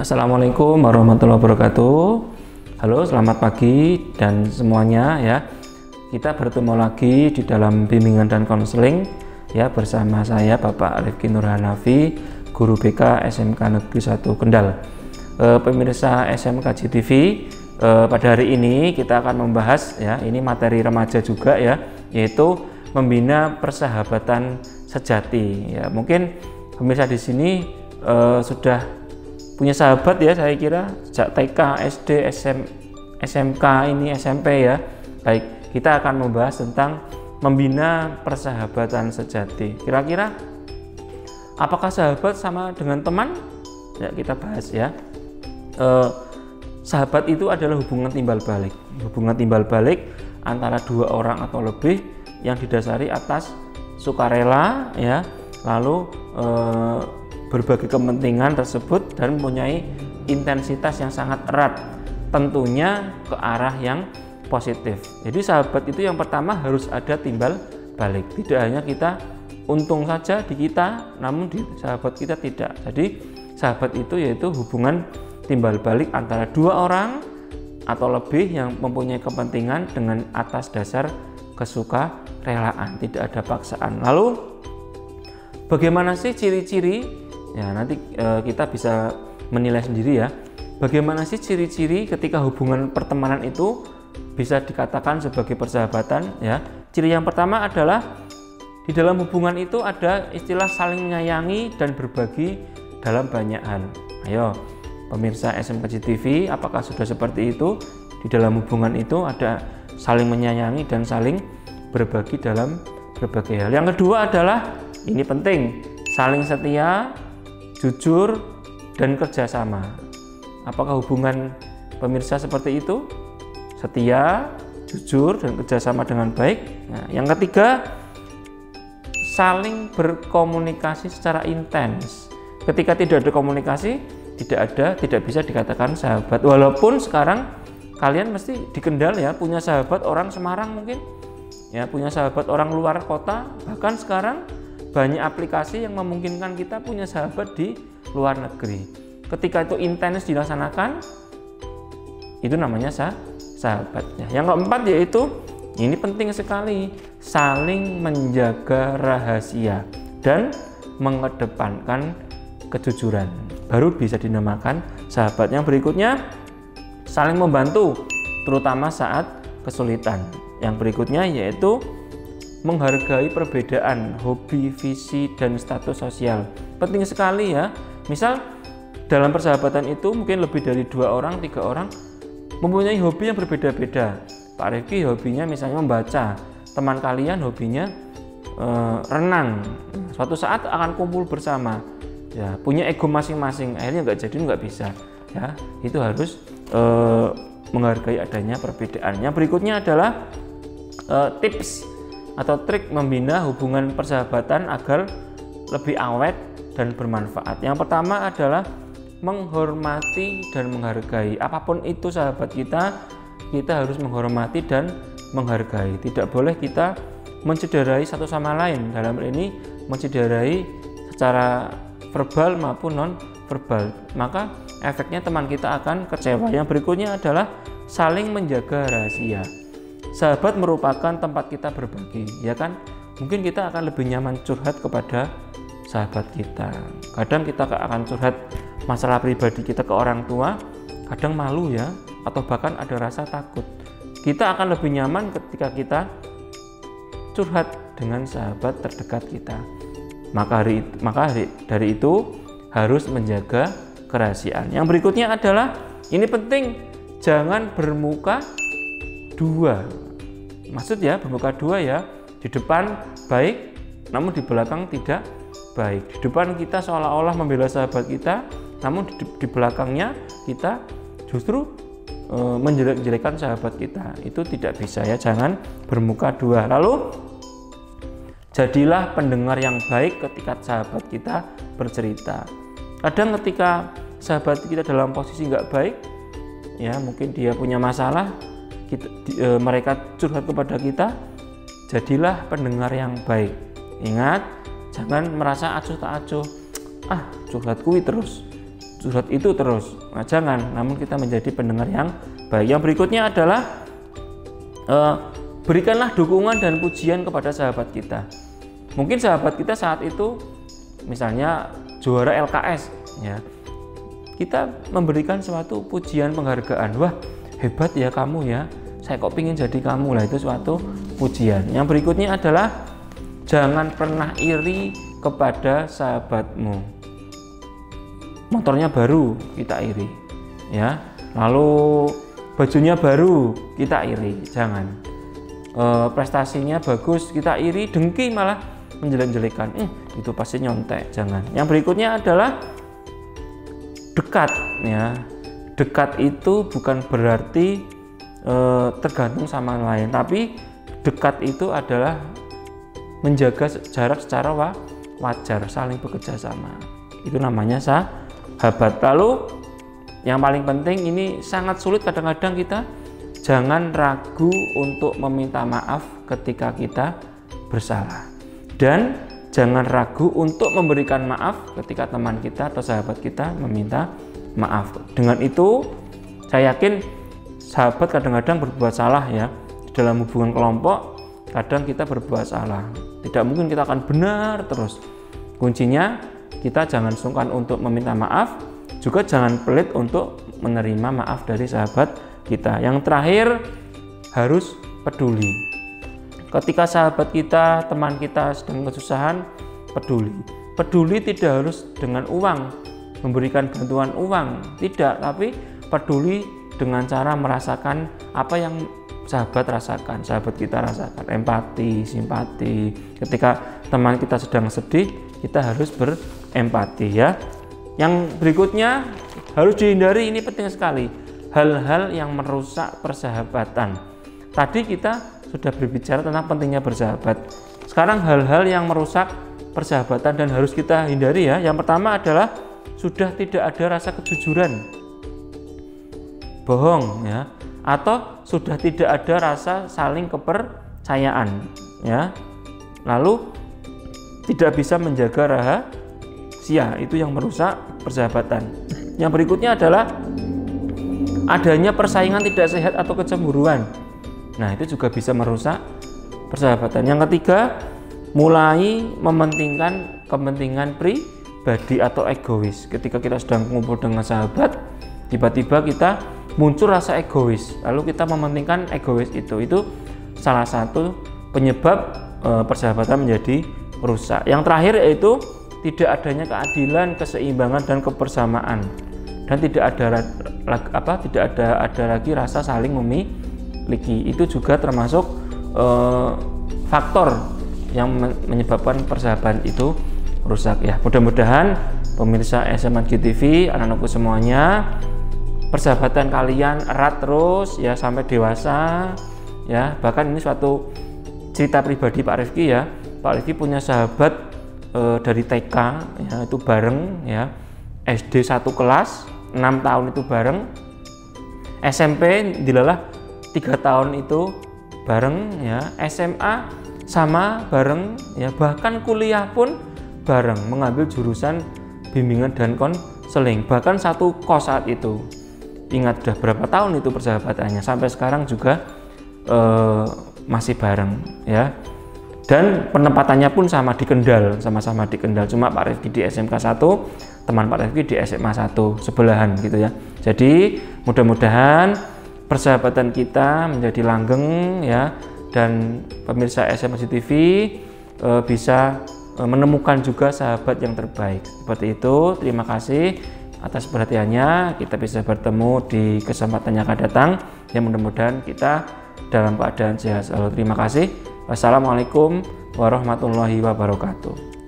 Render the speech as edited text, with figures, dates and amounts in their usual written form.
Assalamualaikum warahmatullahi wabarakatuh. Halo, selamat pagi dan semuanya ya. Kita bertemu lagi di dalam bimbingan dan konseling ya bersama saya Bapak Rifki Nur Hanafi, guru BK SMK Negeri 1 Kendal. Pemirsa SMK GTV, pada hari ini kita akan membahas ya, ini materi remaja juga ya, yaitu membina persahabatan sejati. Ya, mungkin pemirsa di sini sudah punya sahabat ya, saya kira sejak TK, SD, SMK, ini SMP ya. Baik, kita akan membahas tentang membina persahabatan sejati. Kira-kira apakah sahabat sama dengan teman? Ya, kita bahas ya. Sahabat itu adalah hubungan timbal balik. Hubungan timbal balik antara dua orang atau lebih yang didasari atas sukarela ya, lalu berbagai kepentingan tersebut dan mempunyai intensitas yang sangat erat, tentunya ke arah yang positif. Jadi sahabat itu yang pertama harus ada timbal balik, tidak hanya kita untung saja di kita, namun di sahabat kita tidak. Jadi sahabat itu yaitu hubungan timbal balik antara dua orang atau lebih yang mempunyai kepentingan dengan atas dasar kesukarelaan, tidak ada paksaan. Lalu bagaimana sih ciri-ciri? Ya, nanti kita bisa menilai sendiri ya. Bagaimana sih ciri-ciri ketika hubungan pertemanan itu bisa dikatakan sebagai persahabatan ya. Ciri yang pertama adalah di dalam hubungan itu ada istilah saling menyayangi dan berbagi dalam banyak hal. Ayo, pemirsa SMK GTV, apakah sudah seperti itu? Di dalam hubungan itu ada saling menyayangi dan saling berbagi dalam berbagai hal. Yang kedua adalah, ini penting, saling setia, jujur, dan kerjasama. Apakah hubungan pemirsa seperti itu? Setia, jujur, dan kerjasama dengan baik. Nah, yang ketiga, saling berkomunikasi secara intens. Ketika tidak ada komunikasi, tidak bisa dikatakan sahabat. Walaupun sekarang kalian mesti di Kendal ya, punya sahabat orang Semarang mungkin, ya punya sahabat orang luar kota, bahkan sekarang banyak aplikasi yang memungkinkan kita punya sahabat di luar negeri. Ketika itu intens dilaksanakan, itu namanya sahabatnya. Yang keempat yaitu, ini penting sekali, saling menjaga rahasia dan mengedepankan kejujuran. Baru bisa dinamakan sahabat. Yang berikutnya, saling membantu, terutama saat kesulitan. Yang berikutnya yaitu menghargai perbedaan hobi, visi, dan status sosial. Penting sekali ya. Misal dalam persahabatan itu mungkin lebih dari 2 orang, 3 orang mempunyai hobi yang berbeda-beda. Pak Rifki hobinya misalnya membaca, teman kalian hobinya renang. Suatu saat akan kumpul bersama. Ya, punya ego masing-masing. Akhirnya nggak bisa. Ya, itu harus menghargai adanya perbedaan. Yang berikutnya adalah tips atau trik membina hubungan persahabatan agar lebih awet dan bermanfaat. Yang pertama adalah menghormati dan menghargai. Apapun itu sahabat kita harus menghormati dan menghargai. Tidak boleh kita mencederai satu sama lain. Dalam hal ini mencederai secara verbal maupun non verbal. Maka efeknya teman kita akan kecewa. Yang berikutnya adalah saling menjaga rahasia. Sahabat merupakan tempat kita berbagi, ya kan? Mungkin kita akan lebih nyaman curhat kepada sahabat kita. Kadang kita akan curhat masalah pribadi kita ke orang tua, kadang malu ya, atau bahkan ada rasa takut. Kita akan lebih nyaman ketika kita curhat dengan sahabat terdekat kita. Maka dari itu harus menjaga kerahasiaan. Yang berikutnya adalah, ini penting, jangan bermuka dua. Maksud ya, bermuka dua ya, di depan baik namun di belakang tidak baik. Di depan kita seolah-olah membela sahabat kita, namun di belakangnya kita justru menjelek-jelekan sahabat kita. Itu tidak bisa ya, jangan bermuka dua. Lalu jadilah pendengar yang baik ketika sahabat kita bercerita. Kadang ketika sahabat kita dalam posisi nggak baik ya, mungkin dia punya masalah, mereka curhat kepada kita, jadilah pendengar yang baik. Ingat, jangan merasa acuh tak acuh, curhat kui terus, surat itu terus. Nah, jangan, namun kita menjadi pendengar yang baik. Yang berikutnya adalah berikanlah dukungan dan pujian kepada sahabat kita. Mungkin sahabat kita saat itu misalnya juara LKS ya. Kita memberikan suatu pujian penghargaan. Wah, hebat ya kamu ya. Saya kok pingin jadi kamu lah, itu suatu pujian. Yang berikutnya adalah jangan pernah iri kepada sahabatmu. Motornya baru kita iri ya, lalu bajunya baru kita iri, jangan. Prestasinya bagus kita iri, dengki, malah menjelek-jelekan, itu pasti nyontek, jangan. Yang berikutnya adalah dekat ya. Dekat itu bukan berarti tergantung sama lain, tapi dekat itu adalah menjaga jarak secara wajar, saling bekerja sama, itu namanya sahabat. Lalu yang paling penting, ini sangat sulit kadang-kadang, kita jangan ragu untuk meminta maaf ketika kita bersalah, dan jangan ragu untuk memberikan maaf ketika teman kita atau sahabat kita meminta maaf. Dengan itu saya yakin sahabat kadang-kadang berbuat salah ya. Dalam hubungan kelompok kadang kita berbuat salah, tidak mungkin kita akan benar terus. Kuncinya kita jangan sungkan untuk meminta maaf, juga jangan pelit untuk menerima maaf dari sahabat kita. Yang terakhir, harus peduli. Ketika sahabat kita, teman kita sedang kesusahan, peduli. Peduli tidak harus dengan uang, memberikan bantuan uang, tidak, tapi peduli dengan cara merasakan apa yang sahabat rasakan, sahabat kita rasakan, empati, simpati. Ketika teman kita sedang sedih, kita harus berempati ya. Yang berikutnya harus dihindari, ini penting sekali, hal-hal yang merusak persahabatan. Tadi kita sudah berbicara tentang pentingnya bersahabat. Sekarang hal-hal yang merusak persahabatan dan harus kita hindari ya. Yang pertama adalah sudah tidak ada rasa kejujuran, bohong ya, atau sudah tidak ada rasa saling kepercayaan ya. Lalu tidak bisa menjaga rahasia, itu yang merusak persahabatan. Yang berikutnya adalah adanya persaingan tidak sehat atau kecemburuan. Nah, itu juga bisa merusak persahabatan. Yang ketiga, mulai mementingkan kepentingan pribadi atau egois. Ketika kita sedang mengumpul dengan sahabat, tiba-tiba kita muncul rasa egois, lalu kita mementingkan egois itu salah satu penyebab persahabatan menjadi rusak. Yang terakhir yaitu tidak adanya keadilan, keseimbangan dan kebersamaan, dan tidak ada lagi rasa saling memiliki. Itu juga termasuk faktor yang menyebabkan persahabatan itu rusak ya. Mudah-mudahan pemirsa SMA GTV, anak-anakku semuanya, persahabatan kalian erat terus ya sampai dewasa ya. Bahkan ini suatu cerita pribadi Pak Rifki ya. Pak Rifki punya sahabat dari TK ya, itu bareng ya, SD 1 kelas 6 tahun itu bareng, SMP dilalah 3 tahun itu bareng ya, SMA sama bareng ya, bahkan kuliah pun bareng, mengambil jurusan bimbingan dan konseling, bahkan satu kos saat itu. Ingat sudah berapa tahun itu persahabatannya, sampai sekarang juga masih bareng ya. Dan penempatannya pun sama di Kendal, sama-sama di Kendal, cuma Pak Rifki di SMK 1, teman Pak Rifki di SMA 1, sebelahan gitu ya. Jadi mudah-mudahan persahabatan kita menjadi langgeng ya, dan pemirsa SMA GTV bisa menemukan juga sahabat yang terbaik. Seperti itu, terima kasih atas perhatiannya. Kita bisa bertemu di kesempatan yang akan datang, yang mudah-mudahan kita dalam keadaan sehat selalu. Terima kasih. Wassalamualaikum warahmatullahi wabarakatuh.